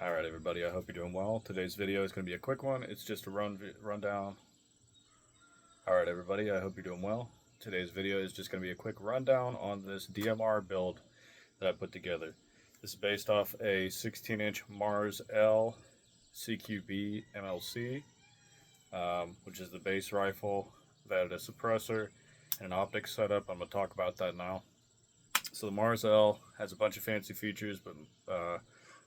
Alright everybody, I hope you're doing well. Today's video is going to be a quick one. It's just a rundown. Alright everybody, I hope you're doing well. Today's video is just going to be a quick rundown on this DMR build that I put together. This is based off a 16-inch Mars L CQB MLC, which is the base rifle. I've added a suppressor and an optics setup. I'm going to talk about that now. So the Mars L has a bunch of fancy features, but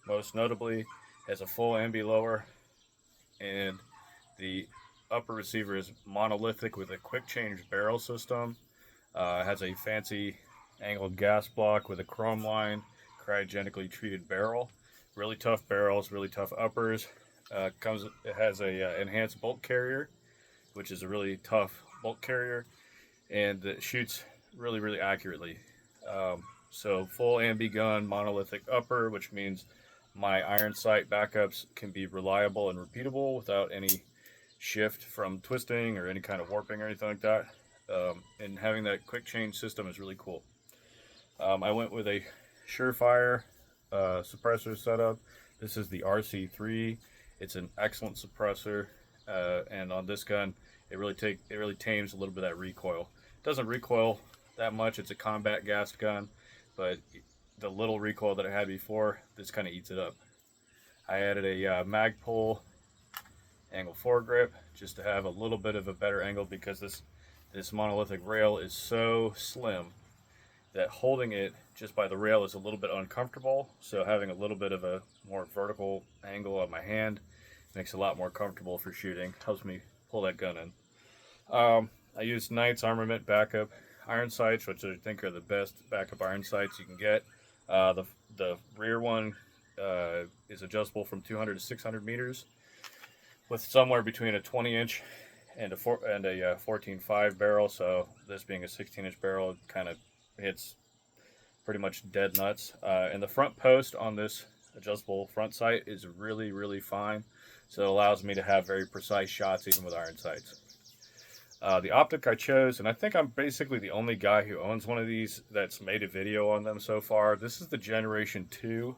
most notably has a full ambi lower, and the upper receiver is monolithic with a quick change barrel system. Has a fancy angled gas block with a chrome line, cryogenically treated barrel. Really tough barrels, really tough uppers. It has a enhanced bolt carrier, which is a really tough bolt carrier, and it shoots really accurately. So full ambi gun, monolithic upper, which means my iron sight backups can be reliable and repeatable without any shift from twisting or any kind of warping or anything like that. And having that quick change system is really cool. I went with a Surefire suppressor setup. This is the RC3. It's an excellent suppressor, and on this gun, it really tames a little bit of that recoil. It doesn't recoil that much. It's a combat gas gun, but the little recoil that I had before, this kind of eats it up. I added a Magpul angle foregrip just to have a little bit of a better angle, because this monolithic rail is so slim that holding it just by the rail is a little bit uncomfortable. So having a little bit of a more vertical angle on my hand makes it a lot more comfortable for shooting. Helps me pull that gun in. I used Knight's Armament backup iron sights, which I think are the best backup iron sights you can get. The rear one is adjustable from 200 to 600 meters with somewhere between a 20-inch and a 14.5 barrel. So this being a 16-inch barrel, it kind of hits pretty much dead nuts. And the front post on this adjustable front sight is really fine. So it allows me to have very precise shots even with iron sights. The optic I chose, and I think I'm basically the only guy who owns one of these that's made a video on them so far. This is the Generation 2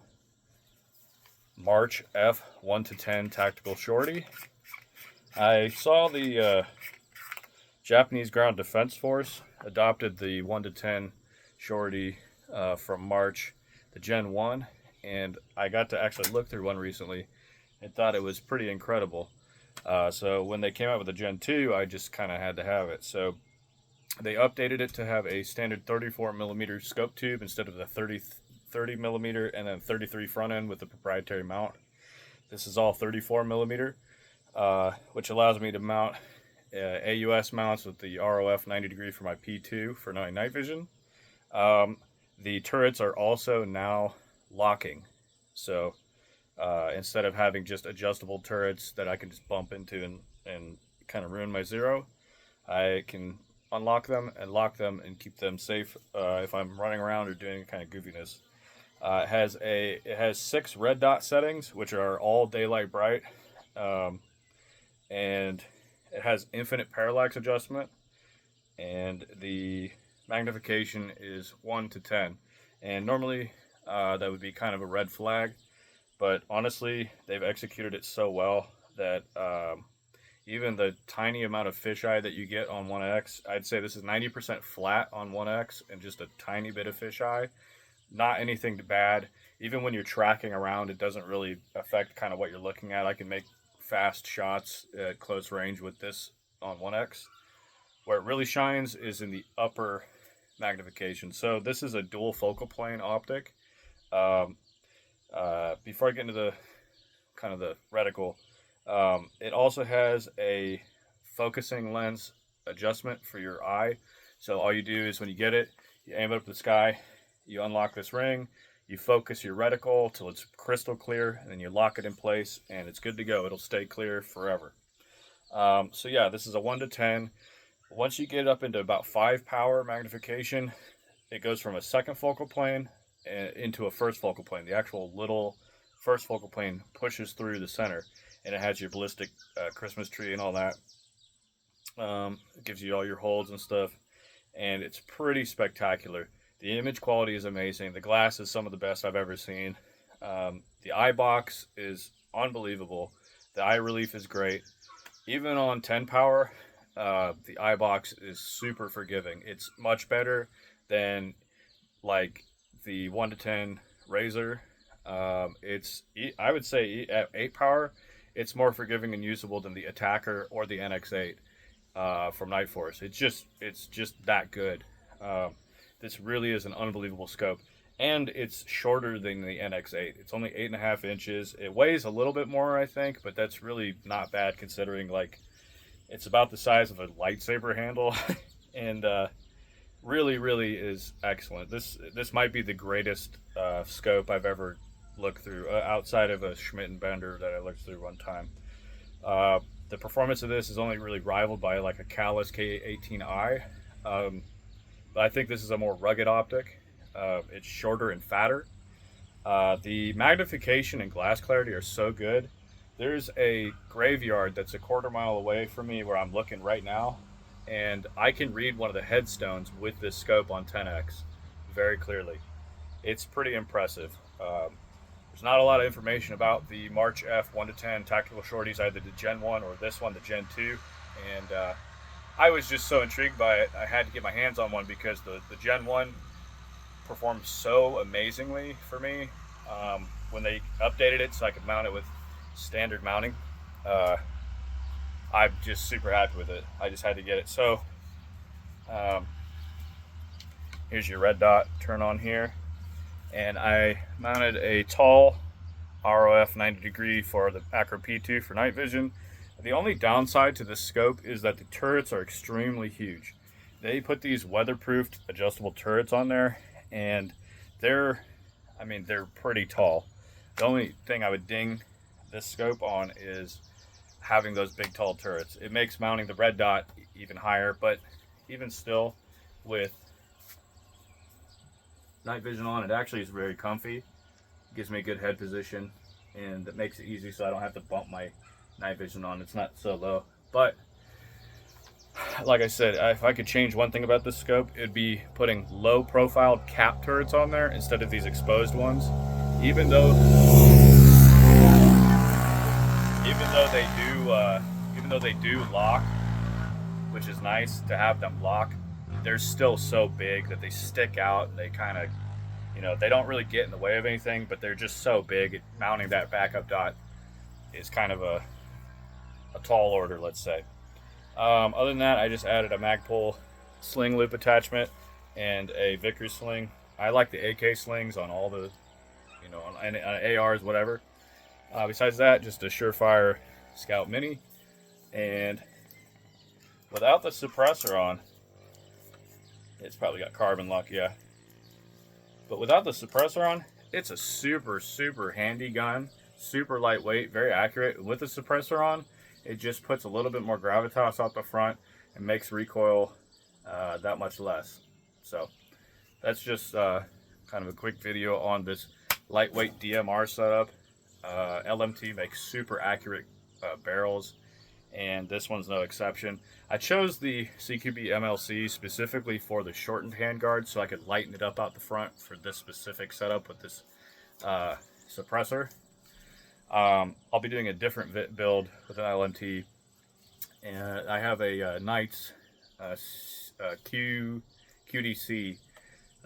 March F 1-10 Tactical Shorty. I saw the Japanese Ground Defense Force adopted the 1-10 Shorty from March, the Gen 1, and I got to actually look through one recently and thought it was pretty incredible. So when they came out with the Gen 2, I just kind of had to have it. So they updated it to have a standard 34mm scope tube instead of the 30mm and then 33 front end with the proprietary mount. This is all 34mm, which allows me to mount AUS mounts with the ROF 90 degree for my P2 for night vision. The turrets are also now locking. So instead of having just adjustable turrets that I can just bump into and kind of ruin my zero, I can unlock them and lock them and keep them safe if I'm running around or doing any kind of goofiness. It has 6 red dot settings, which are all daylight bright, and it has infinite parallax adjustment, and the magnification is 1-10. And normally that would be kind of a red flag. But honestly, they've executed it so well that even the tiny amount of fisheye that you get on 1X, I'd say this is 90% flat on 1X and just a tiny bit of fisheye. Not anything bad. Even when you're tracking around, it doesn't really affect kind of what you're looking at. I can make fast shots at close range with this on 1X. Where it really shines is in the upper magnification. So this is a dual focal plane optic. Before I get into the kind of the reticle, it also has a focusing lens adjustment for your eye. So all you do is when you get it, you aim it up to the sky, you unlock this ring, you focus your reticle till it's crystal clear, and then you lock it in place, and it's good to go. It'll stay clear forever. So yeah, this is a 1-10. Once you get up into about 5 power magnification, it goes from a second focal plane into a first focal plane. The actual little first focal plane pushes through the center, and it has your ballistic Christmas tree and all that. It gives you all your holds and stuff, and it's pretty spectacular. The image quality is amazing. The glass is some of the best I've ever seen. The eye box is unbelievable. The eye relief is great. Even on 10 power, the eye box is super forgiving. It's much better than like the 1 to 10 Razor. I would say at 8 power, it's more forgiving and usable than the Attacker or the NX8 from Night Force. It's just that good. This really is an unbelievable scope, and it's shorter than the NX8. It's only 8.5 inches. It weighs a little bit more, I think, but that's really not bad considering like it's about the size of a lightsaber handle, and really is excellent. This might be the greatest scope I've ever looked through, outside of a Schmidt and Bender that I looked through one time. The performance of this is only really rivaled by like a Callus K18i, but I think this is a more rugged optic. It's shorter and fatter. The magnification and glass clarity are so good. There's a graveyard that's a quarter-mile away from me where I'm looking right now, and I can read one of the headstones with this scope on 10x very clearly. It's pretty impressive. There's not a lot of information about the March F 1 to 10 tactical shorties, either the Gen 1 or this one, the Gen 2, and I was just so intrigued by it. I had to get my hands on one because the Gen 1 performed so amazingly for me when they updated it so I could mount it with standard mounting. I'm just super happy with it. I just had to get it. So here's your red dot turn on here, and I mounted a tall ROF 90 degree for the Acro P2 for night vision. The only downside to this scope is that the turrets are extremely huge. They put these weatherproofed adjustable turrets on there, and they're pretty tall. The only thing I would ding this scope on is having those big tall turrets. It makes mounting the red dot even higher, but even still, with night vision on, it actually is very comfy. It gives me a good head position, and it makes it easy so I don't have to bump my night vision on. It's not so low. But like I said, if I could change one thing about this scope, it'd be putting low profiled cap turrets on there instead of these exposed ones. Even though they do lock, which is nice to have them lock, they're still so big that they stick out, and they kind of, they don't really get in the way of anything, but they're just so big. Mounting that backup dot is kind of a tall order, let's say. Other than that, I just added a Magpul sling loop attachment and a Vickers sling. I like the AK slings on all the, on ARs, whatever. Besides that, just a Surefire Scout Mini. And without the suppressor on, it's probably got carbon lock, yeah. But without the suppressor on, it's a super handy gun. Super lightweight, very accurate. With the suppressor on, it just puts a little bit more gravitas out the front and makes recoil that much less. So that's just kind of a quick video on this lightweight DMR setup. LMT makes super accurate barrels, and this one's no exception. I chose the CQB MLC specifically for the shortened handguard so I could lighten it up out the front for this specific setup with this suppressor. I'll be doing a different build with an LMT, and I have a Knights QDC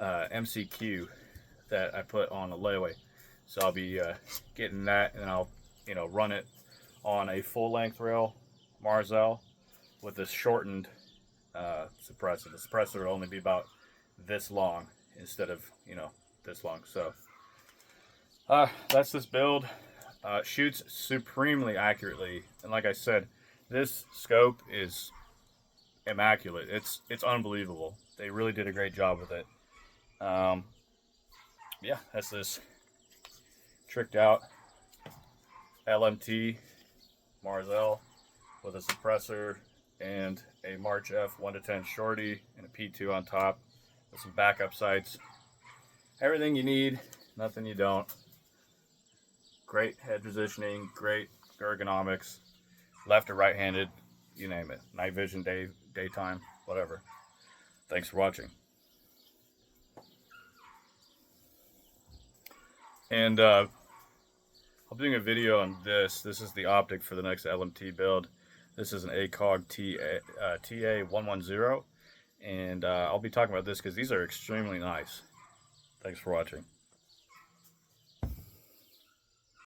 MCQ that I put on a layaway. So I'll be getting that, and I'll run it on a full-length rail Marzell with this shortened suppressor. The suppressor will only be about this long instead of this long. So that's this build. Shoots supremely accurately, and like I said, this scope is immaculate. It's unbelievable. They really did a great job with it. Yeah, that's this tricked out LMT Marzell with a suppressor and a March F 1 to 10 Shorty and a P2 on top with some backup sights. Everything you need, nothing you don't. Great head positioning, great ergonomics, left or right-handed, you name it. Night vision, daytime, whatever. Thanks for watching. And I'll be doing a video on this. This is the optic for the next LMT build. This is an ACOG TA110, and I'll be talking about this because these are extremely nice. Thanks for watching.